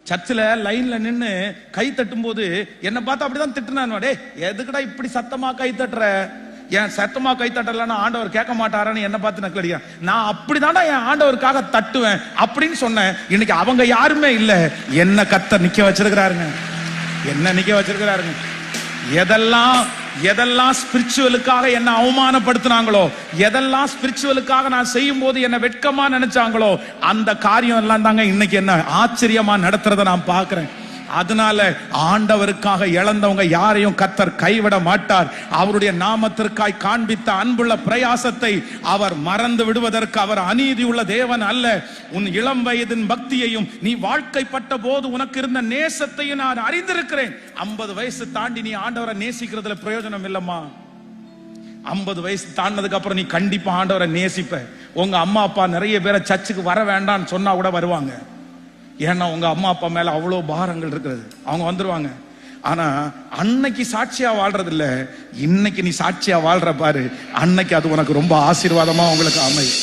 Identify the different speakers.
Speaker 1: சர்ச்சில் லைன்ல நின்று கை தட்டும் போது என்ன பார்த்து அப்படிதான் திட்டுனான். டே எதுக்குடா இப்படி சத்தமா கை தட்டுற? என் சத்தமா கை தட்டலன்னா ஆண்டவர் கேட்க மாட்டாரான்னு என்ன பார்த்து நக்கலடியா. நான் அப்படிதான்டா என் ஆண்டவருக்காக தட்டுவேன் அப்படின்னு சொன்னேன். இன்னைக்கு அவங்க யாருமே இல்ல, என்ன கர்த்தர் நிக்க வச்சிருக்கிறாருங்க, என்ன நிக்க வச்சிருக்கிறாருங்க. எதெல்லாம் ஸ்பிரிச்சுவலுக்காக என்ன அவமானப்படுத்தினாங்களோ, எதெல்லாம் ஸ்பிரிச்சுவலுக்காக நான் செய்யும் போது என்ன வெட்கமா நினைச்சாங்களோ, அந்த காரியம் எல்லாம் தாங்க இன்னைக்கு என்ன ஆச்சரியமா நடத்துறத நான் பாக்குறேன். அதனால ஆண்டவருக்காக இழந்தவங்க யாரையும் கர்த்தர் கைவிட மாட்டார். அவருடைய நாமத்திற்காய் காண்பித்த அன்புள்ள பிரயாசத்தை அவர் மறந்து விடுவதற்கு அவர் அநீதி உள்ள தேவன் அல்ல. உன் இளம் வயதின் பக்தியையும் நீ வாழ்க்கைப்பட்ட போது உனக்கு இருந்த நேசத்தையும் நான் அறிந்திருக்கிறேன். 50 வயசு தாண்டி நீ ஆண்டவரை நேசிக்கிறதுல பிரயோஜனம் இல்லம்மா. 50 வயசு தாண்டதுக்கு அப்புறம் நீ கண்டிப்பா ஆண்டவரை நேசிப்ப. உங்க அம்மா அப்பா நிறைய பேரை சர்ச்சுக்கு வர வேண்டாம்னு சொன்னா கூட வருவாங்க. ஏன்னா உங்க அம்மா அப்பா மேல அவ்வளவு பாரங்கள் இருக்கிறது, அவங்க வந்துருவாங்க. ஆனா அன்னைக்கு சாட்சியா வாழ்றது இல்ல, இன்னைக்கு நீ சாட்சியா வாழ்ற பாரு, அன்னைக்கு அது உனக்கு ரொம்ப ஆசீர்வாதமா உங்களுக்கு அமையும்.